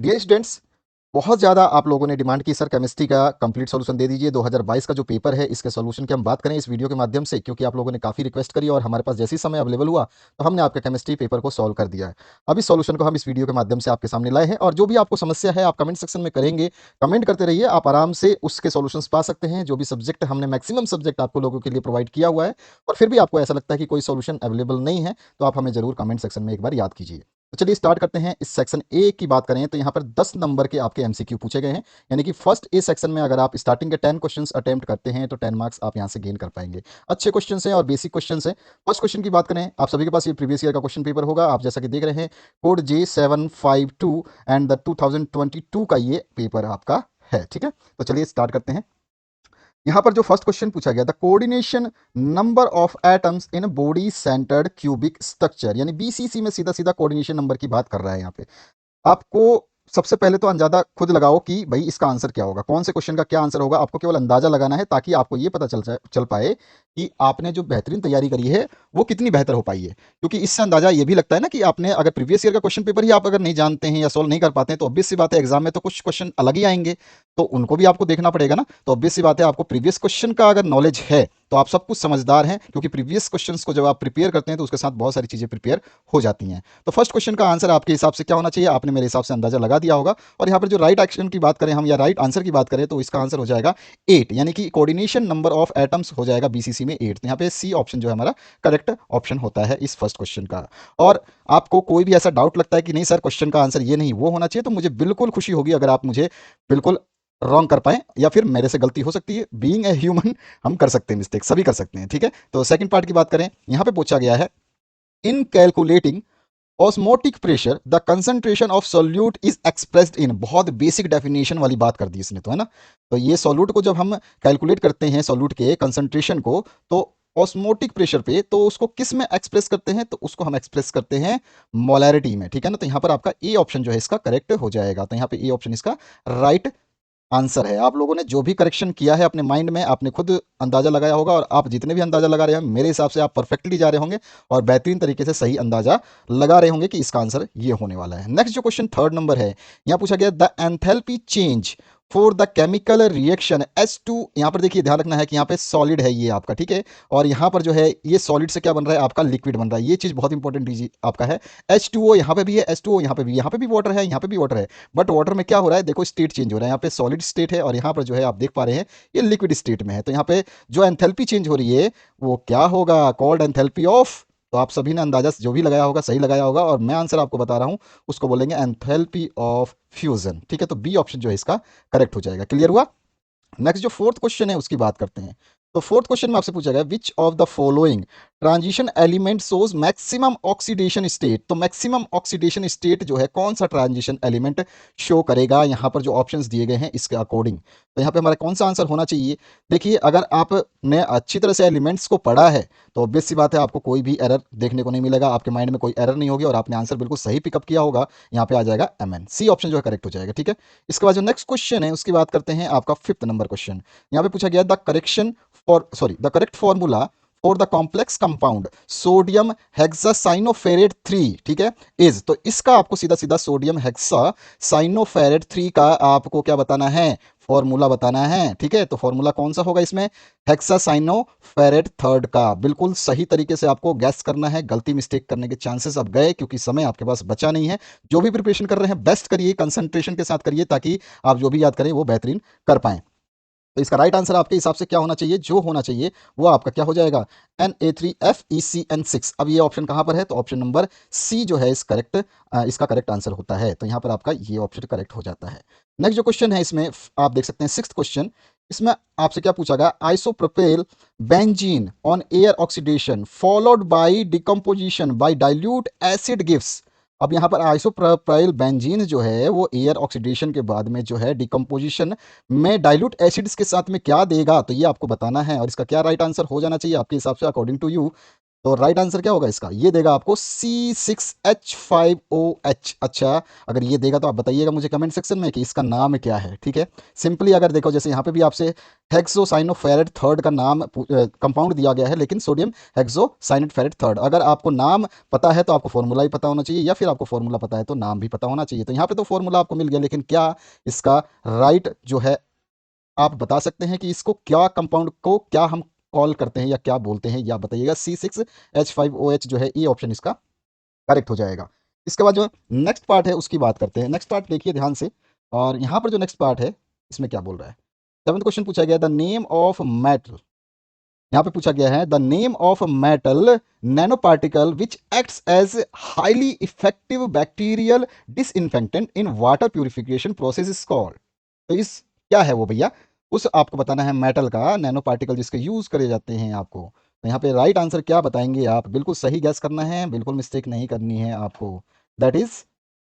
Dear students, बहुत ज़्यादा आप लोगों ने डिमांड की सर केमिस्ट्री का कंप्लीट सॉल्यूशन दे दीजिए। 2022 का जो पेपर है इसके सॉल्यूशन की हम बात करें इस वीडियो के माध्यम से, क्योंकि आप लोगों ने काफ़ी रिक्वेस्ट करी और हमारे पास जैसे ही समय अवेलेबल हुआ तो हमने आपके केमिस्ट्री पेपर को सॉल्व कर दिया है। अब इस सॉल्यूशन को हम इस वीडियो के माध्यम से आपके सामने लाए हैं और जो भी आपको समस्या है आप कमेंट सेक्शन में करेंगे, कमेंट करते रहिए, आप आराम से उसके सॉल्यूशंस पा सकते हैं। जो भी सब्जेक्ट हमने मैक्सिमम सब्जेक्ट आपको लोगों के लिए प्रोवाइड किया हुआ है और फिर भी आपको ऐसा लगता है कि कोई सॉल्यूशन अवेलेबल नहीं है तो आप हमें जरूर कमेंट सेक्शन में एक बार याद कीजिए। तो चलिए स्टार्ट करते हैं। इस सेक्शन ए की बात करें तो यहाँ पर 10 नंबर के आपके एमसीक्यू पूछे गए हैं, यानी कि फर्स्ट ए सेक्शन में अगर आप स्टार्टिंग के 10 क्वेश्चंस अटेम्प्ट करते हैं तो 10 मार्क्स आप यहाँ से गेन कर पाएंगे। अच्छे क्वेश्चंस हैं और बेसिक क्वेश्चंस हैं। फर्स्ट क्वेश्चन की बात करें, आप सभी के पास ये प्रीवियस ईयर का क्वेश्चन पेपर होगा। आप जैसा कि देख रहे हैं कोड J752 एंड द 2022 का ये पेपर आपका है। ठीक है, तो चलिए स्टार्ट करते हैं। यहां पर जो फर्स्ट क्वेश्चन पूछा गया, the coordination number of atoms in body centred cubic structure, यानी बीसीसी में सीधा सीधा कोऑर्डिनेशन नंबर की बात कर रहा है यहाँ पे। आपको सबसे पहले तो अंदाजा खुद लगाओ कि भाई इसका आंसर क्या होगा, कौन से क्वेश्चन का क्या आंसर होगा। आपको केवल अंदाजा लगाना है ताकि आपको ये पता चल पाए कि आपने जो बेहतरीन तैयारी करी है वो कितनी बेहतर हो पाई है। क्योंकि इससे अंदाजा ये भी लगता है ना कि आपने अगर प्रीवियस ईयर का क्वेश्चन पेपर ही आप अगर नहीं जानते हैं या सोल्व नहीं कर पाते हैं तो ऑब्वियस सी बात है एग्जाम में तो कुछ क्वेश्चन अलग ही आएंगे, तो उनको भी आपको देखना पड़ेगा ना। तो ऑब्वियस सी बात है आपको प्रीवियस क्वेश्चन का अगर नॉलेज है तो आप सब कुछ समझदार हैं, क्योंकि प्रीवियस क्वेश्चंस को जब आप प्रिपेयर करते हैं तो उसके साथ बहुत सारी चीजें प्रिपेयर हो जाती हैं। तो फर्स्ट क्वेश्चन का आंसर आपके हिसाब से क्या होना चाहिए, आपने मेरे हिसाब से अंदाजा लगा दिया होगा। और यहाँ पर जो राइट एक्शन की बात करें हम या राइट आंसर की बात करें तो इसका आंसर हो जाएगा 8, यानी कि कोऑर्डिनेशन नंबर ऑफ एटम्स हो जाएगा बीसीसी में 8। तो यहाँ पे सी ऑप्शन जो है हमारा करेक्ट ऑप्शन होता है इस फर्स्ट क्वेश्चन का। और आपको कोई भी ऐसा डाउट लगता है कि नहीं सर क्वेश्चन का आंसर ये नहीं वो होना चाहिए, तो मुझे बिल्कुल खुशी होगी अगर आप मुझे बिल्कुल रॉन्ग कर पाएं, या फिर मेरे से गलती हो सकती है, बीइंग ए ह्यूमन हम कर सकते हैं मिस्टेक, सभी कर सकते हैं। ठीक है, तो सेकंड पार्ट की बात करें, यहां पे पूछा गया है इन calculating osmotic pressure the concentration of solute is expressed in. बहुत बेसिक डेफिनेशन वाली बात कर दी इसने तो, है ना। तो ये सोल्यूट को जब हम कैलकुलेट करते हैं सोल्यूट के कंसंट्रेशन को, तो ऑस्मोटिक प्रेशर पे तो उसको किस में एक्सप्रेस करते हैं, तो उसको हम एक्सप्रेस करते हैं मोलैरिटी में। ठीक है ना, तो यहां पर आपका ए ऑप्शन जो है इसका करेक्ट हो जाएगा। तो यहां पे ए ऑप्शन इसका राइट आंसर है। आप लोगों ने जो भी करेक्शन किया है अपने माइंड में आपने खुद अंदाजा लगाया होगा, और आप जितने भी अंदाजा लगा रहे हैं मेरे हिसाब से आप परफेक्टली जा रहे होंगे और बेहतरीन तरीके से सही अंदाजा लगा रहे होंगे कि इसका आंसर ये होने वाला है। नेक्स्ट जो क्वेश्चन थर्ड नंबर है, यहाँ पूछा गया the enthalpy change for the chemical reaction H2। यहाँ पर देखिए ध्यान रखना है कि यहाँ पे सॉलिड है ये आपका, ठीक है, और यहाँ पर जो है ये सॉलिड से क्या बन रहा है आपका लिक्विड बन रहा है। ये चीज बहुत इंपॉर्टेंट आपका है। H2O यहाँ पे भी है, H2O यहाँ पे भी वाटर है, यहाँ पे भी वाटर है। बट वाटर में क्या हो रहा है, देखो स्टेट चेंज हो रहा है। यहाँ पे सॉलिड स्टेट है और यहाँ पर जो है आप देख पा रहे हैं ये लिक्विड स्टेट में है। तो यहाँ पे जो एंथैल्पी चेंज हो रही है वो क्या होगा, कॉल्ड एंथैल्पी ऑफ। तो आप सभी ने अंदाजा जो भी लगाया होगा सही लगाया होगा, और मैं आंसर आपको बता रहा हूं उसको बोलेंगे एंथैल्पी ऑफ फ्यूजन। ठीक है, तो बी ऑप्शन जो है इसका करेक्ट हो जाएगा। क्लियर हुआ। नेक्स्ट जो फोर्थ क्वेश्चन है उसकी बात करते हैं। तो फोर्थ क्वेश्चन में आपसे पूछा गया which of the following transition element shows maximum oxidation state. तो मैक्सिमम ऑक्सीडेशन स्टेट जो है कौन सा ट्रांजिशन एलिमेंट शो करेगा, यहाँ पर जो ऑप्शंस दिए गए हैं इसके अकॉर्डिंग। तो यहाँ पे हमारा कौन सा आंसर होना चाहिए। देखिए अगर आपने अच्छी तरह से एलिमेंट्स को पढ़ा है तो ऑब्वियस सी बात है आपको कोई भी एरर देखने को नहीं मिलेगा, आपके माइंड में कोई एरर नहीं होगी और आपने आंसर बिल्कुल सही पिकअप किया होगा। यहाँ पे आ जाएगा MN, सी ऑप्शन जो है करेक्ट हो जाएगा। ठीक है, इसके बाद जो नेक्स्ट क्वेश्चन है उसकी बात करते हैं, आपका फिफ्थ नंबर क्वेश्चन। यहाँ पे पूछा गया the correct formula for the complex compound sodium hexacyanoferrate 3, ठीक है, इज। तो इसका आपको सीधा सीधा सोडियम हेक्सासाइनोफेरेट 3 का आपको क्या बताना है, फॉर्मूला बताना है। ठीक है, तो फॉर्मूला कौन सा होगा इसमें, हेक्सासाइनोफेरेट थर्ड का। बिल्कुल सही तरीके से आपको गैस करना है, गलती मिस्टेक करने के चांसेस अब गए क्योंकि समय आपके पास बचा नहीं है। जो भी प्रिपरेशन कर रहे हैं बेस्ट करिए, कंसंट्रेशन के साथ करिए ताकि आप जो भी याद करें वो बेहतरीन कर पाएं। तो इसका राइट आंसर आपके हिसाब से क्या होना चाहिए, जो होना चाहिए वो आपका क्या हो जाएगा, Na3FeCN6। अब ये ऑप्शन कहां पर है, तो ऑप्शन नंबर सी जो है इसका करेक्ट आंसर होता है। तो यहां पर आपका ये ऑप्शन करेक्ट हो जाता है। नेक्स्ट जो क्वेश्चन है इसमें आप देख सकते हैं सिक्स्थ क्वेश्चन। इसमें आपसे क्या पूछा गया, isopropyl benzene on air oxidation followed by decomposition by dilute acid gives. अब यहाँ पर आइसोप्रोपाइल बेंजीन जो है वो एयर ऑक्सीडेशन के बाद में जो है डिकम्पोजिशन में डाइल्यूट एसिड्स के साथ में क्या देगा, तो ये आपको बताना है। और इसका क्या राइट आंसर हो जाना चाहिए आपके हिसाब से अकॉर्डिंग टू यू, तो राइट आंसर क्या होगा इसका, ये देगा आपको C6H5OH। अच्छा, अगर ये देगा तो आप बताइएगा मुझे कमेंट सेक्शन में कि इसका नाम क्या है। ठीक है, सिंपली अगर देखो जैसे यहाँ पे भी आपसे हेक्सोसाइनोफेरेट थर्ड का नाम कंपाउंड दिया गया है, लेकिन सोडियम हेक्सोसाइनेट थर्ड। अगर आपको नाम पता है तो आपको फॉर्मूला ही पता होना चाहिए, या फिर आपको फॉर्मूला पता है तो नाम भी पता होना चाहिए। तो यहाँ पे तो फॉर्मूला आपको मिल गया, लेकिन क्या इसका राइट जो है, आप बता सकते हैं कि इसको क्या कंपाउंड को क्या हम कॉल करते हैं या क्या बोलते हैं, या बताइएगा। C6H5OH जो है, ये ऑप्शन इसका करेक्ट हो जाएगा। इसके बाद जो नेक्स्ट पार्ट है उसकी बात करते हैं। नेक्स्ट पार्ट देखिए ध्यान से, और यहाँ पर जो नेक्स्ट पार्ट है इसमें क्या बोल रहा है। सेवंथ क्वेश्चन पूछा गया, द नेम ऑफ मेटल। यहाँ पे पूछा गया है the name of metal nano particle which acts as highly effective bacterial disinfectant in water purification process is called. तो इस क्या है वो भैया, उस आपको बताना है मेटल का नैनो पार्टिकल जिसके यूज करे जाते हैं आपको। तो यहाँ पे राइट आंसर क्या बताएंगे आप, बिल्कुल सही गैस करना है, बिल्कुल मिस्टेक नहीं करनी है आपको। That is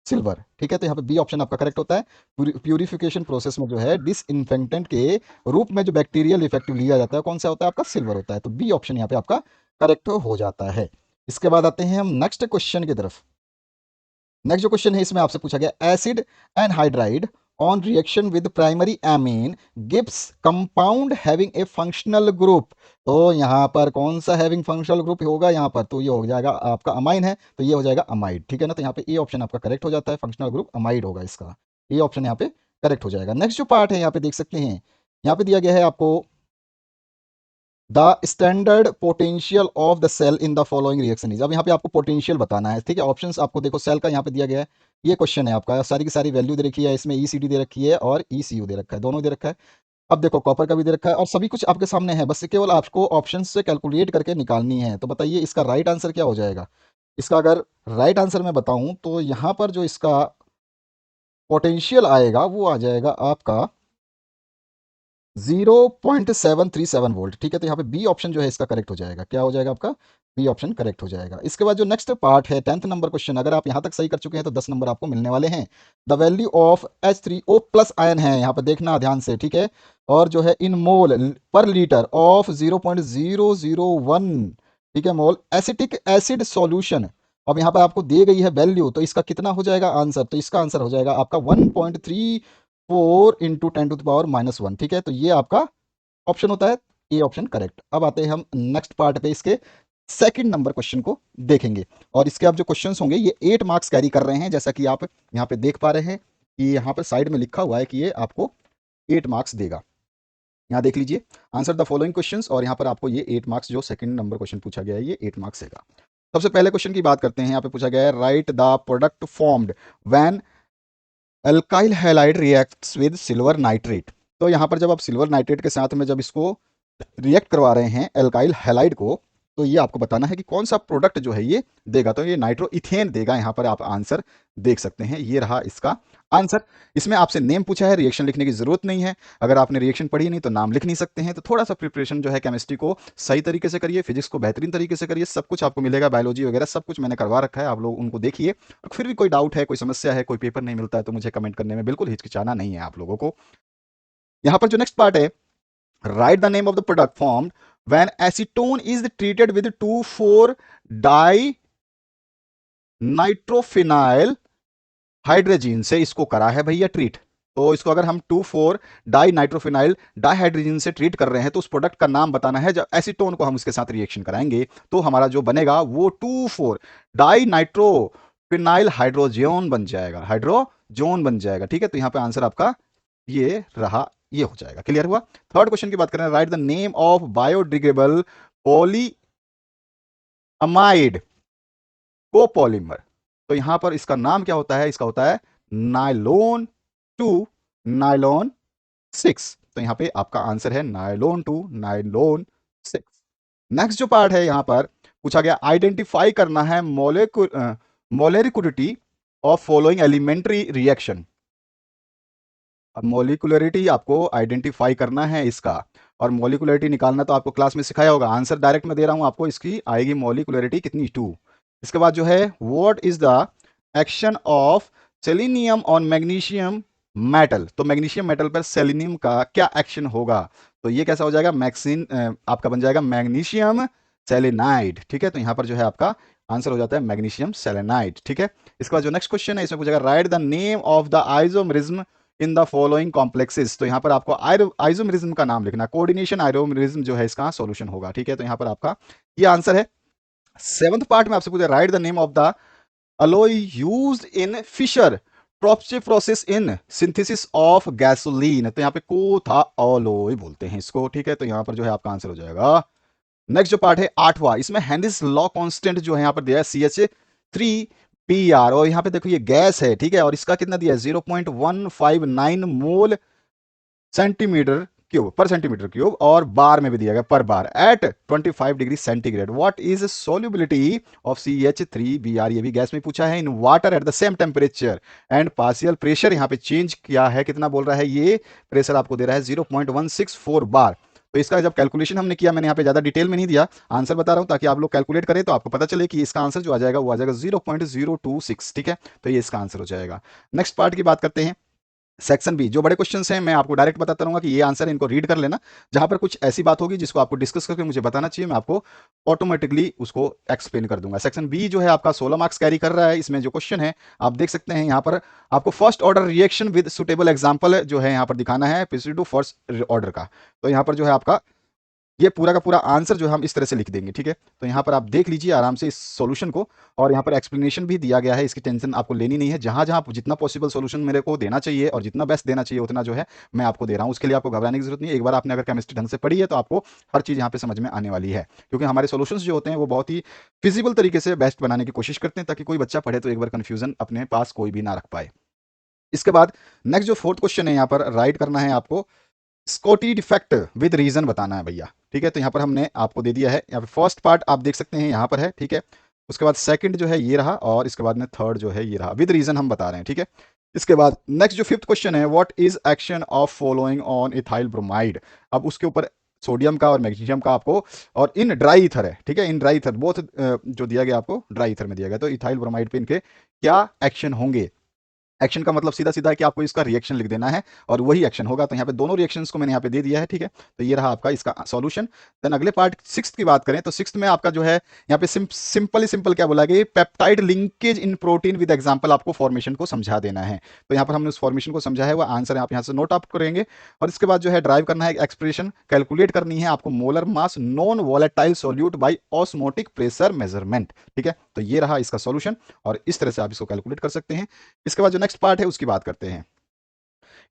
silver. ठीक है, तो यहाँ पे बी ऑप्शन आपका करेक्ट होता है। प्यूरिफिकेशन प्रोसेस में जो है डिसइंफेक्टेंट के रूप में जो बैक्टीरियल इफेक्टिव लिया जाता है कौन सा होता है आपका, सिल्वर होता है। तो बी ऑप्शन यहाँ पे आपका करेक्ट हो जाता है। इसके बाद आते हैं हम नेक्स्ट क्वेश्चन की तरफ। नेक्स्ट जो क्वेश्चन है इसमें आपसे पूछा गया, acid anhydride on reaction with primary amine gives compound having a functional group. तो यहाँ पर कौन सा हैविंग फंक्शनल ग्रुप होगा यहाँ पर, तो ये हो जाएगा आपका अमाइन है, तो ये हो जाएगा अमाइड। ठीक है ना, तो यहाँ पे ए ऑप्शन आपका करेक्ट हो जाता है, फंक्शनल ग्रुप अमाइड होगा इसका। ए ऑप्शन यहाँ पे करेक्ट हो जाएगा। नेक्स्ट जो पार्ट है यहाँ पे देख सकते हैं, यहाँ पे दिया गया है आपको the standard potential of the cell in the following reaction is. अब यहाँ पे आपको पोटेंशियल बताना है। ठीक है, ऑप्शंस आपको देखो, सेल का यहाँ पे दिया गया है, ये क्वेश्चन है आपका, सारी की सारी वैल्यू दे रखी है, इसमें ECD दे रखी है और ECU दे रखा है, दोनों दे रखा है। अब देखो कॉपर का भी दे रखा है और सभी कुछ आपके सामने है, बस केवल आपको ऑप्शन से कैलकुलेट करके निकालनी है। तो बताइए इसका राइट आंसर क्या हो जाएगा। इसका अगर राइट आंसर मैं बताऊं तो यहाँ पर जो इसका पोटेंशियल आएगा वो आ जाएगा आपका 0.737 वोल्ट। ठीक है, तो यहाँ पे बी ऑप्शन जो है इसका करेक्ट हो जाएगा। क्या हो जाएगा आपका, बी ऑप्शन करेक्ट हो जाएगा। इसके बाद जो नेक्स्ट पार्ट है 10th नंबर क्वेश्चन, अगर आप यहाँ तक सही कर चुके हैं तो 10 नंबर आपको मिलने वाले हैं। The value of H3O plus ion है, यहाँ पे देखना ध्यान से। ठीक है, और जो है इन मोल पर लीटर ऑफ 0.001, ठीक है, मोल एसिटिक एसिड सॉल्यूशन। अब यहाँ पर आपको दी गई है वैल्यू, तो इसका कितना हो जाएगा आंसर, तो इसका आंसर हो जाएगा आपका 1.34 × 10⁻⁻1। ठीक है, तो ये आपका ऑप्शन होता है ए ऑप्शन करेक्ट। अब आते हैं हम नेक्स्ट पार्ट पे, इसके सेकंड नंबर क्वेश्चन को देखेंगे। और इसके अब जो क्वेश्चंस होंगे ये 8 मार्क्स कैरी कर रहे हैं, जैसा कि आप यहाँ पे देख पा रहे हैं कि यहाँ पर साइड में लिखा हुआ है कि ये आपको 8 मार्क्स देगा। यहाँ देख लीजिए, आंसर द फॉलोइंग क्वेश्चंस, और यहाँ पर आपको ये 8 मार्क्स जो सेकंड नंबर क्वेश्चन पूछा गया है ये 8 मार्क्स देगा। सबसे पहले क्वेश्चन की बात करते हैं। यहाँ पे पूछा गया है, right the product formed when alkyl halide reacts with silver nitrate. तो यहाँ पर जब आप सिल्वर नाइट्रेट के साथ में जब इसको रिएक्ट करवा रहे हैं एल्काइल हैलाइड को, तो ये आपको बताना है कि कौन सा प्रोडक्ट जो है ये देगा। तो ये नाइट्रो इथेन देगा। यहाँ पर आप आंसर देख सकते हैं, ये रहा इसका आंसर। इसमें आपसे नेम पूछा है, रिएक्शन लिखने की जरूरत नहीं है। अगर आपने रिएक्शन पढ़ी नहीं तो नाम लिख नहीं सकते हैं। तो थोड़ा सा प्रिपरेशन जो है केमिस्ट्री को सही तरीके से करिए, फिजिक्स को बेहतरीन तरीके से करिए, सब कुछ आपको मिलेगा। बायोलॉजी वगैरह सब कुछ मैंने करवा रखा है, आप लोग उनको देखिए। और फिर भी कोई डाउट है, कोई समस्या है, कोई पेपर नहीं मिलता है, तो मुझे कमेंट करने में बिल्कुल हिचकिचाना नहीं है आप लोगों को। यहाँ पर जो नेक्स्ट पार्ट है, write the name of the product formed when acetone is treated with 2,4-dinitrophenyl hydrazine से इसको करा है भैया ट्रीट। तो इसको अगर हम 2,4-डाइनाइट्रोफिनाइल डाइहाइड्रोजन से ट्रीट कर रहे हैं तो उस प्रोडक्ट का नाम बताना है। जब एसीटोन को हम उसके साथ रिएक्शन कराएंगे तो हमारा जो बनेगा वो 2,4-डाइनाइट्रोफिनाइल हाइड्रोजन बन जाएगा, हाइड्रोजोन बन जाएगा। ठीक है, तो यहां पे आंसर आपका ये रहा, ये हो जाएगा। क्लियर हुआ। थर्ड क्वेश्चन की बात करें, right the name of biodegradable polyamide copolymer. तो यहां पर इसका नाम क्या होता है, इसका होता है नाइलोन 2 नाइलोन 6। तो यहां पे आपका आंसर है नाइलोन 2 नाइलोन 6। नेक्स्ट जो पार्ट है यहां पर पूछा गया, आइडेंटिफाई करना है molecularity of following elementary reaction. अब मोलिकुलरिटी आपको आइडेंटिफाई करना है इसका, और मोलिकुलरिटी निकालना तो आपको क्लास में सिखाया होगा। आंसर डायरेक्ट में दे रहा हूं आपको, इसकी आएगी मोलिकुलरिटी कितनी, 2। इसके बाद जो है, what is the action of selenium on magnesium metal. तो मैग्नीशियम मेटल पर सेलेनियम का क्या एक्शन होगा, तो ये कैसा हो जाएगा, मैक्सिन आपका बन जाएगा मैग्नीशियम सेलेनाइड, ठीक है। तो यहाँ पर जो है आपका आंसर हो जाता है मैग्नीशियम सेलेनाइड, ठीक है। इसके बाद जो नेक्स्ट क्वेश्चन है इसमें पूछेगा right the name of the isomerism in the following complexes. तो यहाँ पर आपको आइसोमेरिज्म का नाम लिखना, कोऑर्डिनेशन आइसोमेरिज्म जो है इसका सॉल्यूशन होगा, ठीक है। तो यहाँ पर आपका ये आंसर है। सेवंथ पार्ट में आपसे पूछा right the name of the alloy used in Fischer Tropsch process in synthesis of gasoline। तो यहाँ पे कोथा alloy बोलते हैं इसको, ठीक है। तो यहाँ पर जो है आपका आंसर हो जाएगा। नेक्स्ट जो पार्ट है आठवां, इसमें हेनरिस लॉ कांस्टेंट जो है यहाँ पर दिया है CH3PR, और यहाँ पे देखो ये गैस है, ठीक है, और इसका कितना दिया है 0.159 मोल सेंटीमीटर क्यूब पर सेंटीमीटर क्यूब, और बार में भी दिया गया पर bar at 25 degree centigrade. What is solubility of CH3BR, ये भी गैस में पूछा है, in water at the same temperature and partial pressure यहाँ पे चेंज किया है, कितना बोल रहा है, ये प्रेशर आपको दे रहा है 0.164 बार। तो इसका जब कैलकुलेशन हमने किया, मैंने यहाँ पे ज्यादा डिटेल में नहीं दिया, आंसर बता रहा हूं ताकि आप लोग कैलकुलेट करें तो आपको पता चले कि इसका आंसर जो आ जाएगा वो आ जाएगा 0.026, ठीक है। तो ये इसका आंसर हो जाएगा। नेक्स्ट पार्ट की बात करते हैं, सेक्शन बी। जो बड़े क्वेश्चंस हैं मैं आपको डायरेक्ट बताता रहूंगा कि ये आंसर है, इनको रीड कर लेना। जहां पर कुछ ऐसी बात होगी जिसको आपको डिस्कस करके मुझे बताना चाहिए, मैं आपको ऑटोमेटिकली उसको एक्सप्लेन कर दूंगा। सेक्शन बी जो है आपका 16 मार्क्स कैरी कर रहा है। इसमें जो क्वेश्चन है आप देख सकते हैं, यहाँ पर आपको first order reaction with suitable example जो है यहाँ पर दिखाना है टू फर्स्ट ऑर्डर का। तो यहाँ पर जो है आपका ये पूरा का पूरा आंसर जो है हम इस तरह से लिख देंगे, ठीक है। तो यहाँ पर आप देख लीजिए आराम से इस सॉल्यूशन को, और यहाँ पर एक्सप्लेनेशन भी दिया गया है, इसकी टेंशन आपको लेनी नहीं है। जहां जहां जितना पॉसिबल सॉल्यूशन मेरे को देना चाहिए और जितना बेस्ट देना चाहिए उतना जो है मैं आपको दे रहा हूँ, उसके लिए आपको घबराने की जरूरत नहीं है। एक बार आपने अगर केमिस्ट्री ढंग से पढ़ी है तो आपको हर चीज़ यहाँ पे समझ में आने वाली है, क्योंकि हमारे सॉल्यूशंस जो होते हैं वो बहुत ही फिजिबल तरीके से बेस्ट बनाने की कोशिश करते हैं, ताकि कोई बच्चा पढ़े तो एक बार कन्फ्यूजन अपने पास कोई भी ना रख पाए। इसके बाद नेक्स्ट जो फोर्थ क्वेश्चन है यहाँ पर राइट करना है आपको, स्कॉटी डिफेक्ट विद रीजन बताना है भैया, ठीक है। तो यहाँ पर हमने आपको दे दिया है, यहाँ पे फर्स्ट पार्ट आप देख सकते हैं यहाँ पर है, ठीक है। उसके बाद सेकंड जो है ये रहा, और इसके बाद में थर्ड जो है ये रहा, विद रीजन हम बता रहे हैं, ठीक है। इसके बाद नेक्स्ट जो फिफ्थ क्वेश्चन है, what is action of following on ethyl bromide. अब उसके ऊपर सोडियम का और मैग्नीशियम का आपको, और इन ड्राई ईथर है, ठीक है, इन ड्राई ईथर बोथ जो दिया गया आपको ड्राई ईथर में दिया गया। तो इथाइल ब्रोमाइड पे इनके क्या एक्शन होंगे। एक्शन का मतलब सीधा सीधा है कि आपको इसका रिएक्शन लिख देना है और वही एक्शन होगा। तो यहाँ पे दोनों रिएक्शंस को मैंने यहाँ पे दे दिया है, ठीक है। तो ये रहा आपका इसका सॉल्यूशन। देन अगले पार्ट सिक्स्थ की बात करें तो सिक्स्थ में आपका जो है यहाँ पे सिंपल क्या बोला गया, peptide linkage in protein with example आपको फॉर्मेशन को समझा देना है। तो यहाँ पर हमने उस फॉर्मेशन को समझा है, वो आंसर आप यहाँ से नोट आउट करेंगे। और इसके बाद जो है ड्राइव करना है, एक्सप्रेशन कैलकुलेट करनी है आपको, molar mass non volatile solute by osmotic pressure measurement, ठीक है। तो ये रहा इसका सॉल्यूशन, और इस तरह से आप इसको कैलकुलेट कर सकते हैं। इसके बाद जो नेक्स्ट पार्ट है उसकी बात करते हैं।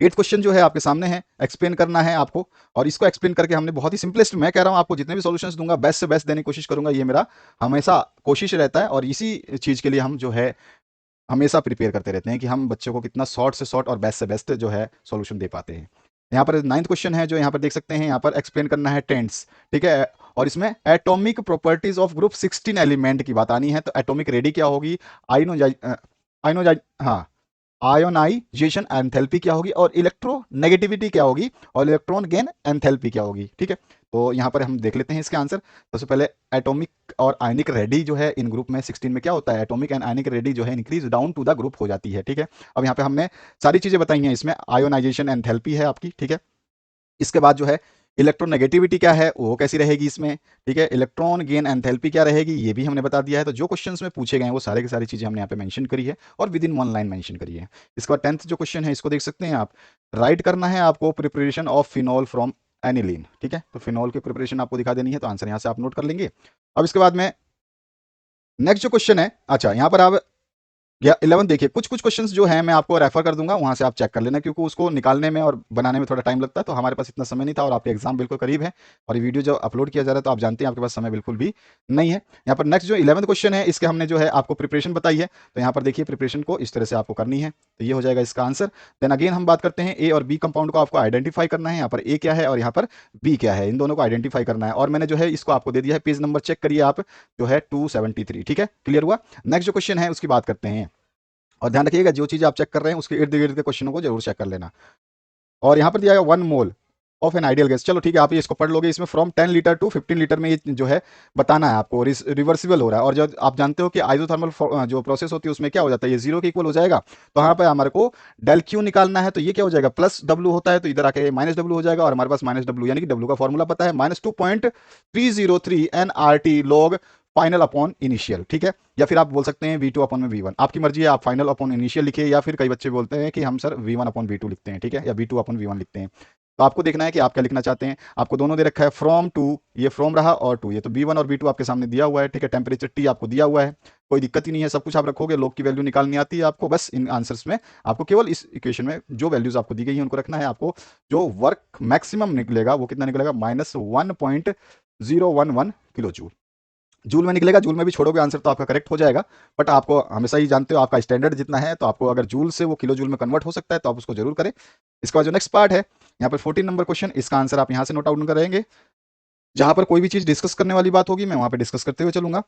एट क्वेश्चन जो है आपके सामने है, एक्सप्लेन करना है आपको, और इसको एक्सप्लेन करके हमने बहुत ही सिंपलेस्ट, मैं कह रहा हूं आपको जितने भी सॉल्यूशंस दूंगा बेस्ट से बेस्ट देने की कोशिश करूंगा, ये मेरा हमेशा कोशिश रहता है। और इसी चीज के लिए हम जो है हमेशा प्रिपेयर करते रहते हैं कि हम बच्चों को कितना शॉर्ट से शॉर्ट और बेस्ट से बेस्ट जो है सॉल्यूशन दे पाते हैं। यहाँ पर नाइन्थ क्वेश्चन है जो यहाँ पर देख सकते हैं, यहाँ पर एक्सप्लेन करना है टेंस, ठीक है। और इसमें atomic properties of group 16 element की बात आनी है। तो एटॉमिक रेडी क्या होगी, आइनोजाइज हाँ आयोनाइजेशन एंथैल्पी क्या होगी, और इलेक्ट्रोनेगेटिविटी क्या होगी, और इलेक्ट्रॉन गेन एंथैल्पी क्या होगी, ठीक है। तो यहाँ पर हम देख लेते हैं इसके आंसर। सबसे पहले एटॉमिक और आयनिक रेडी जो है इन ग्रुप में 16 में क्या होता है, एटॉमिक एंड आयनिक रेडी जो है increase down to the group हो जाती है, ठीक है। अब यहाँ पे हमने सारी चीजें बताई हैं, इसमें आयोनाइजेशन एंथैल्पी है आपकी, ठीक है। इसके बाद जो है इलेक्ट्रोनेगेटिविटी क्या है वो कैसी रहेगी इसमें, ठीक है। इलेक्ट्रॉन गेन एंथैल्पी क्या रहेगी ये भी हमने बता दिया है। तो जो क्वेश्चंस में पूछे गए हैं वो सारे की सारी चीजें हमने यहाँ पे मेंशन करी है, और with in one line mention करी है। इसके बाद 10th जो क्वेश्चन है इसको देख सकते हैं आप, राइट करना है आपको preparation of phenol from aniline, ठीक है। तो फिनॉल की प्रिपरेशन आपको दिखा देनी है, तो आंसर यहाँ से आप नोट कर लेंगे। अब इसके बाद में नेक्स्ट जो क्वेश्चन है, अच्छा यहाँ पर आप या 11 देखिए, कुछ कुछ क्वेश्चंस जो हैं मैं आपको रेफर कर दूंगा, वहां से आप चेक कर लेना, क्योंकि उसको निकालने में और बनाने में थोड़ा टाइम लगता है। तो हमारे पास इतना समय नहीं था, और आपके एग्जाम बिल्कुल करीब है, और ये वीडियो जो अपलोड किया जा रहा है तो आप जानते हैं आपके पास समय बिल्कुल भी नहीं है। यहाँ पर नेक्स्ट जो 11th क्वेश्चन है इसके हमने जो है आपको प्रिपरेशन बताई है। तो यहाँ पर देखिए प्रिपरेशन को इस तरह से आपको करनी है, तो ये हो जाएगा इसका आंसर। देन अगेन हम बात करते हैं ए और बी कंपाउंड को आपको आइडेंटिफाई करना है। यहाँ पर ए क्या है और यहाँ पर बी क्या है, इन दोनों को आइडेंटिफाई करना है। और मैंने जो है इसको आपको दे दिया है, पेज नंबर चेक करिए आप, जो है 273, ठीक है। क्लियर हुआ। नेक्स्ट जो क्वेश्चन है उसकी बात करते हैं, और ध्यान रखिएगा जो चीज़ आप चेक कर रहे हैं उसके इर्द गिर्द के क्वेश्चनों को जरूर चेक कर लेना। और यहाँ पर दिया गया 1 mole of an ideal gas. चलो ठीक है, आप ये इसको पढ़ लोगे। इसमें फ्रॉम 10 लीटर टू 15 लीटर में ये जो है बताना है आपको, रिवर्सिबल हो रहा है। और जब आप जानते हो कि आइसोथर्मल जो प्रोसेस होती है उसमें क्या हो जाता है, ये जीरो के इक्वल हो जाएगा। तो यहाँ पे हमारे को डेल क्यू निकालना है, तो ये क्या हो जाएगा, प्लस डब्ल्यू होता है, तो इधर आके माइनस डब्ल्यू हो जाएगा। और हमारे पास माइनस डब्ल्यू यानी कि डब्ल्यू का फॉर्मूला पता है, -2.303 NRT log final upon initial, ठीक है। या फिर आप बोल सकते हैं V2 अपॉन में V1, आपकी मर्जी है, आप फाइनल अपॉन इनिशियल लिखिए, या फिर कई बच्चे बोलते हैं कि हम सर V1 अपॉन V2 लिखते हैं, ठीक है, या V2 अपॉन V1 लिखते हैं। तो आपको देखना है कि आप क्या लिखना चाहते हैं। आपको दोनों दे रखा है, फ्रॉम टू, ये फ्रॉम रहा, और टू, ये तो V1 और V2 आपके सामने दिया हुआ है, ठीक है। टेम्परेचर T आपको दिया हुआ है, कोई दिक्कत ही नहीं है, सब कुछ आप रखोगे। लॉग की वैल्यू निकालनी आती है आपको, बस इन आंसर्स में आपको केवल इस इक्वेशन में जो वैल्यूज आपको दी गई है उनको रखना है। आपको जो वर्क मैक्सिमम निकलेगा वो कितना निकलेगा, -1.011 किलो जूल। जूल में निकलेगा, जूल में भी छोड़ोगे आंसर तो आपका करेक्ट हो जाएगा। बट आपको हमेशा ही जानते हो आपका स्टैंडर्ड जितना है, तो आपको अगर जूल से वो किलो जूल में कन्वर्ट हो सकता है तो आप उसको जरूर करें। इसके बाद जो नेक्स्ट पार्ट है, यहाँ पर 14 नंबर क्वेश्चन, इसका आंसर आप यहाँ से नोट आउट करेंगे। जहां पर कोई भी चीज डिस्कस करने वाली बात होगी मैं वहां पर डिस्कस करते हुए चलूंगा।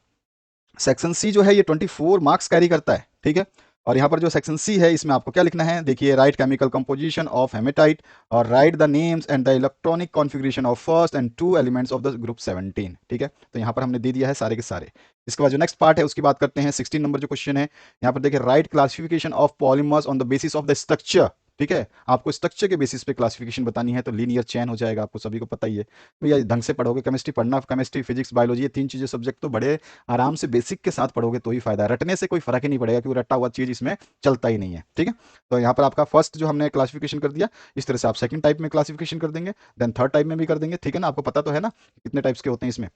सेक्शन सी जो है ये 24 मार्क्स कैरी करता है, ठीक है। और यहाँ पर जो सेक्शन सी है इसमें आपको क्या लिखना है, देखिए, write chemical composition of haematite और write the names and the electronic configuration of first and two elements of the group 17, ठीक है। तो यहाँ पर हमने दे दिया है सारे के सारे। इसके बाद जो नेक्स्ट पार्ट है उसकी बात करते हैं। 16 नंबर जो क्वेश्चन है, यहाँ पर देखिए, right classification of polymers on the basis of the structure, ठीक है। आपको स्ट्रक्चर के बेसिस पे क्लासिफिकेशन बतानी है, तो लीनियर चेन हो जाएगा, आपको सभी को पता ही है भैया, ढंग से पढ़ोगे। केमिस्ट्री पढ़ना, केमिस्ट्री, फिजिक्स, बायोलॉजी, ये तीन चीजें सब्जेक्ट तो बड़े आराम से बेसिक के साथ पढ़ोगे तो ही फायदा है। रटने से कोई फर्क ही नहीं पड़ेगा, क्योंकि रटा हुआ चीज इसमें चलता ही नहीं है, ठीक है। तो यहाँ पर आपका फर्स्ट जो हमने क्लासिफिकेशन कर दिया, इस तरह से आप सेकंड टाइप में क्लासिफिकेशन कर देंगे, देन थर्ड टाइप में भी कर देंगे, ठीक है ना। आपको पता तो है ना कितने टाइप्स के होते हैं इसमें,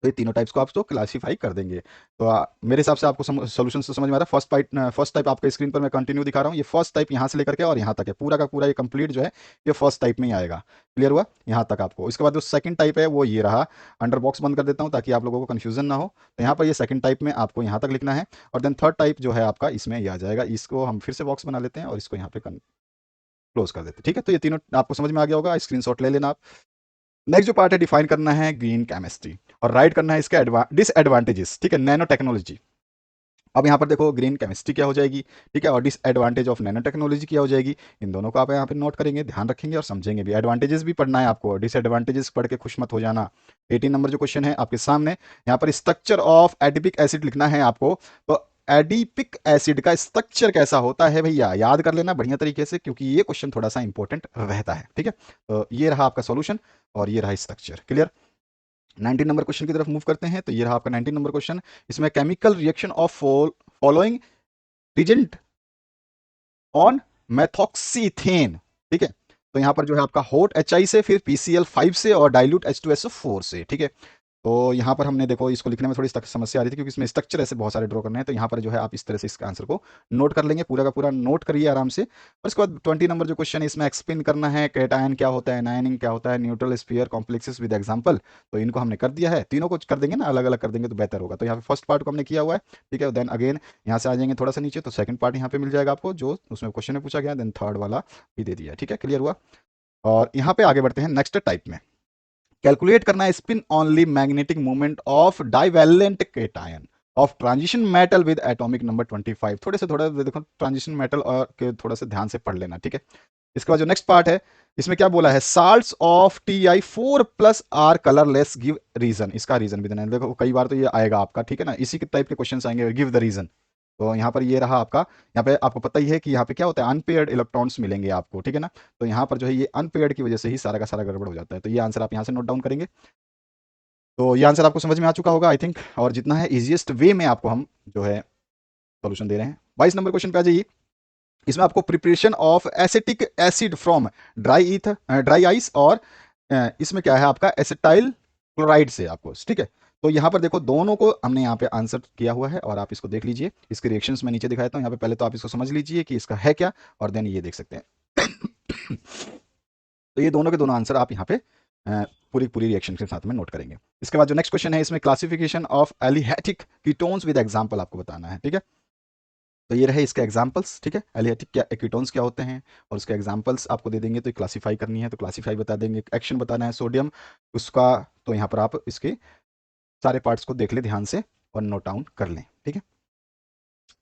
तो ये तीनों टाइप्स को आप तो क्लासीफाई कर देंगे। तो मेरे हिसाब से आपको सोल्यूशन तो समझ में आ रहा है। फर्स्ट टाइप आपके स्क्रीन पर मैं कंटिन्यू दिखा रहा हूँ। ये फर्स्ट टाइप यहाँ से लेकर के और यहाँ तक है, पूरा का पूरा ये कंप्लीट जो है ये फर्स्ट टाइप में ही आएगा। क्लियर हुआ यहाँ तक आपको। इसके बाद जो सेकंड टाइप है वो ये रहा। अंडर बॉक्स बंद कर देता हूँ ताकि आप लोगों को कन्फ्यूजन ना हो। तो यहाँ पर ये सेकंड टाइप में आपको यहाँ तक लिखना है, और देन थर्ड टाइप जो है आपका इसमें ये आ जाएगा। इसको हम फिर से बॉक्स बना लेते हैं और इसको यहाँ पे क्लोज कर देते हैं, ठीक है। तो ये तीनों आपको समझ में आ गया होगा, स्क्रीनशॉट ले लेना आप। नेक्स्ट जो पार्ट है, डिफाइन करना है ग्रीन केमिस्ट्री और राइट करना है इसके डिसएडवांटेजेस, ठीक है, नैनो टेक्नोलॉजी। अब यहाँ पर देखो ग्रीन केमिस्ट्री क्या हो जाएगी, ठीक है, और डिसएडवांटेज ऑफ नैनो टेक्नोलॉजी क्या हो जाएगी। इन दोनों को आप यहाँ पे नोट करेंगे, ध्यान रखेंगे और समझेंगे भी। एडवांटेजेस भी पढ़ना है आपको, डिसएडवांटेजेस पढ़ के खुश मत हो जाना। 18 नंबर जो क्वेश्चन है आपके सामने, यहाँ पर स्ट्रक्चर ऑफ एडिपिक एसिड लिखना है आपको। तो एडिपिक एसिड का स्ट्रक्चर कैसा होता है भैया, याद कर लेना बढ़िया तरीके से, क्योंकि ये क्वेश्चन थोड़ा सा इंपॉर्टेंट रहता है, ठीक है। तो ये रहा आपका सोल्यूशन और ये रहा स्ट्रक्चर। क्लियर। 19 नंबर क्वेश्चन की तरफ मूव करते हैं। तो ये रहा आपका 19 नंबर क्वेश्चन। इसमें chemical reaction of following reagent on methoxyethane, ठीक है। तो यहाँ पर जो है आपका हॉट HI से, फिर PCl5 से और डाइल्यूट H2SO4 से, ठीक है। तो यहाँ पर हमने देखो इसको लिखने में थोड़ी समस्या आ रही थी, क्योंकि इसमें स्ट्रक्चर ऐसे बहुत सारे ड्रॉ करने हैं। तो यहाँ पर जो है आप इस तरह से इसका आंसर को नोट कर लेंगे, पूरा का पूरा नोट करिए आराम से। और इसके बाद 20 नंबर जो क्वेश्चन है इसमें एक्सप्लेन करना है कैटायन क्या होता है, एनायनिंग क्या होता है, neutral sphere complexes with example. तो इनको हमने कर दिया है, तीनों को कर देंगे ना, अलग अलग कर देंगे तो बेहतर होगा। तो यहाँ पे फर्स्ट पार्ट को हमने किया हुआ है, ठीक है। देन अगेन यहाँ से आ जाएंगे थोड़ा सा नीचे, तो सेकंड पार्ट यहाँ पे मिल जाएगा आपको जो उसमें क्वेश्चन में पूछा गया, देन थर्ड वाला भी दे दिया, ठीक है। क्लियर हुआ। और यहाँ पे आगे बढ़ते हैं नेक्स्ट टाइप में। कैलकुलेट करना है spin only magnetic movement of divalent cation of transition metal with atomic number 25। थोड़े से थोड़ा देखो ट्रांजिशन मेटल और के थोड़ा से ध्यान से पढ़ लेना, ठीक है। इसके बाद जो नेक्स्ट पार्ट है इसमें क्या बोला है, salts of Ti4+R colourless give reason. इसका रीजन भी देना है, देखो कई बार तो ये आएगा आपका, ठीक है ना, इसी के टाइप के क्वेश्चन आएंगे, गिव द रीजन। तो यहाँ पर ये रहा आपका, यहाँ पे आपको पता ही है कि यहाँ पे क्या होता है, अनपेयर्ड इलेक्ट्रॉन्स मिलेंगे आपको, ठीक है ना। तो यहाँ पर जो है ये अनपेयर्ड की वजह से ही सारा का सारा गड़बड़ हो जाता है। तो ये आंसर आप यहाँ से नोट डाउन करेंगे। तो ये आंसर आपको समझ में आ चुका होगा आई थिंक, और जितना है इजीएस्ट वे में आपको हम जो है सोल्यूशन दे रहे हैं। 22 नंबर क्वेश्चन पे आ जाइए। इसमें आपको preparation of acetic acid from dry ice, और इसमें क्या है आपका एसिटाइल क्लोराइड से आपको, ठीक है। तो यहाँ पर देखो दोनों को हमने यहाँ पे आंसर किया हुआ है, और आप इसको देख लीजिए, इसके रिएक्शंस मैं नीचे दिखाता हूँ। यहाँ पे पहले तो आप इसको समझ लीजिए कि इसका है क्या, और देन ये देख सकते हैं। तो ये दोनों के दोनों आंसर आप यहाँ पे पूरी पूरी रिएक्शन के साथ में नोट करेंगे। इसके बाद जो नेक्स्ट क्वेश्चन है इसमें classification of aliphatic ketones with example आपको बताना है, ठीक है। तो ये रहे इसके एग्जांपल्स, ठीक है। एलिहेटिक क्या कीटोन्स क्या होते हैं और उसके एग्जांपल्स आपको दे देंगे, तो क्लासीफाई करनी है तो क्लासीफाई बता देंगे, एक्शन बताना है सोडियम उसका। तो यहाँ पर आप इसके सारे पार्ट्स को देख ले ध्यान से और नोट डाउन कर लें, ठीक है।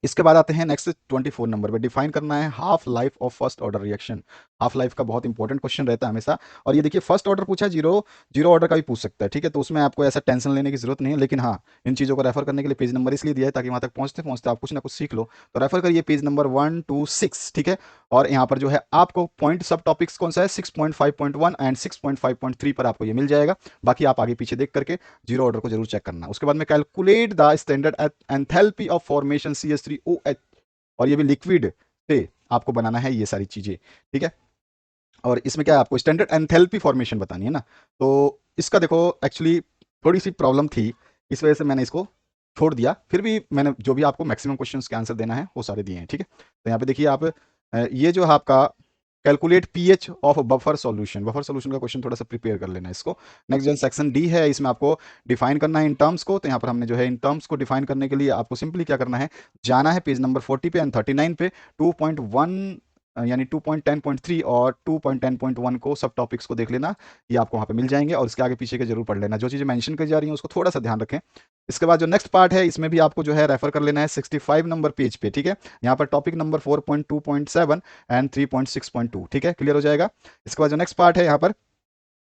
इसके बाद आते हैं नेक्स्ट 24 नंबर पे, डिफाइन करना है half life of first order reaction. Half life का बहुत इंपॉर्टेंट क्वेश्चन रहता है हमेशा। और ये देखिए फर्स्ट ऑर्डर पूछा है, जीरो जीरो ऑर्डर का भी पूछ सकता है, ठीक है, तो उसमें आपको ऐसा टेंशन लेने की जरूरत नहीं है। लेकिन हाँ, इन चीज़ों को रेफर करने के लिए पेज नंबर इसलिए दिया है ताकि वहाँ तक पहुँचते पहुँचते आप कुछ ना कुछ सीख लो। तो रेफर करिए पेज नंबर 1 to 6, ठीक है। और यहाँ पर जो है आपको पॉइंट सब टॉपिक्स कौन सा है, 6.5.1 एंड 6.5.3 पर आपको ये मिल जाएगा। बाकी आप आगे पीछे देख करके जीरो ऑर्डर को जरूर चेक करना। उसके बाद में calculate the standard enthalpy of formation CH3OH, और ये भी लिक्विड से आपको बनाना है ये सारी चीजें, ठीक है। और इसमें क्या है, आपको स्टैंडर्ड एंथैल्पी फॉर्मेशन बतानी है ना। तो इसका देखो एक्चुअली थोड़ी सी प्रॉब्लम थी, इस वजह से मैंने इसको छोड़ दिया। फिर भी मैंने जो भी आपको मैक्सिमम क्वेश्चंस के आंसर देना है वो सारे दिए हैं, ठीक है। तो यहाँ पे देखिए आप ये जो है आपका calculate pH of buffer solution, buffer solution का क्वेश्चन थोड़ा सा प्रिपेयर कर लेना है इसको। नेक्स्ट जो सेक्शन डी है, इसमें आपको डिफाइन करना है इन टर्म्स को। तो यहाँ पर हमने जो है इन टर्म्स को डिफाइन करने के लिए आपको सिंपली क्या करना है, जाना है पेज नंबर 40 पे एंड 39 पे 2.1 यानी 2.10.3 और 2.10.1 को सब टॉपिक्स को देख लेना, ये आपको वहाँ पे मिल जाएंगे। और इसके आगे पीछे के जरूर पढ़ लेना, जो चीज़ें मेंशन करी जा रही हैं उसको थोड़ा सा ध्यान रखें। इसके बाद जो नेक्स्ट पार्ट है, इसमें भी आपको जो है रेफर कर लेना है 65 नंबर पेज पे, ठीक है। यहाँ पर टॉपिक नंबर 4.2.7 एंड 3.6.2, ठीक है, क्लियर हो जाएगा। इसके बाद जो नेक्स्ट पार्ट है, यहाँ पर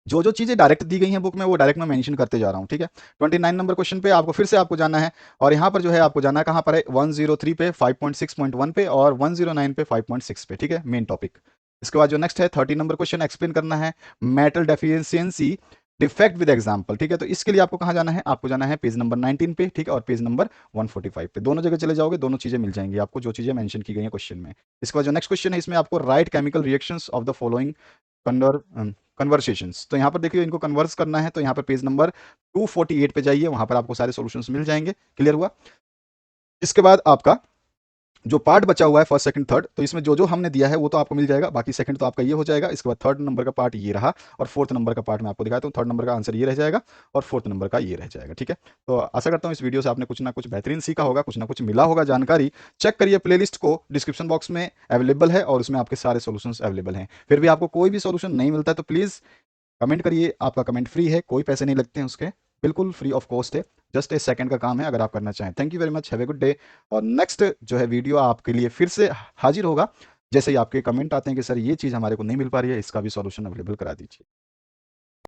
जो जो चीजें डायरेक्ट दी गई हैं बुक में वो डायरेक्ट मैं मेंशन करते जा रहा हूँ, ठीक है। 29 नंबर क्वेश्चन पे आपको फिर से आपको जाना है, और यहाँ पर जो है आपको जाना है कहाँ पर है, 103 पे 5.6.1 पे और 109 पे 5.6 पे, ठीक है, मेन टॉपिक। इसके बाद जो नेक्स्ट है 30 नंबर क्वेश्चन, एक्सप्लेन करना है metal deficiency defect with example, ठीक है। तो इसके लिए आपको कहाँ जाना है, आपको जाना है पेज नंबर 19 पे, ठीक है, और पेज नंबर 145 पे। दोनों जगह चले जाओगे, दोनों चीजें मिल जाएंगी आपको, जो चीजें मेंशन की गई हैं क्वेश्चन में। इसके बाद जो नेक्स्ट क्वेश्चन है, इसमें आपको right chemical reactions of the following conversations. तो यहाँ पर देखिए इनको कन्वर्स करना है, तो यहाँ पर पेज नंबर 248 पे जाइए, वहां पर आपको सारे सॉल्यूशंस मिल जाएंगे, क्लियर हुआ। इसके बाद आपका जो पार्ट बचा हुआ है फर्स्ट सेकंड थर्ड, तो इसमें जो जो हमने दिया है वो तो आपको मिल जाएगा, बाकी सेकंड तो आपका ये हो जाएगा। इसके बाद थर्ड नंबर का पार्ट ये रहा, और फोर्थ नंबर का पार्ट मैं आपको दिखाता हूँ। थर्ड नंबर का आंसर ये रह जाएगा और फोर्थ नंबर का ये रह जाएगा, ठीक है। तो आशा करता हूँ इस वीडियो से आपने कुछ ना कुछ बेहतरीन सीखा होगा, कुछ ना कुछ मिला होगा जानकारी। चेक करिए प्लेलिस्ट को, डिस्क्रिप्शन बॉक्स में अवेलेबल है और उसमें आपके सारे सोल्यूशन अवेलेबल हैं। फिर भी आपको कोई भी सोल्यूशन नहीं मिलता है तो प्लीज़ कमेंट करिए, आपका कमेंट फ्री है, कोई पैसे नहीं लगते हैं उसके, बिल्कुल फ्री ऑफ कॉस्ट है, जस्ट ए सेकंड का काम है अगर आप करना चाहें। Thank you very much, have a good day. और नेक्स्ट जो है वीडियो आपके लिए फिर से हाजिर होगा, जैसे ही आपके कमेंट आते हैं कि सर ये चीज़ हमारे को नहीं मिल पा रही है, इसका भी सॉल्यूशन अवेलेबल करा दीजिए।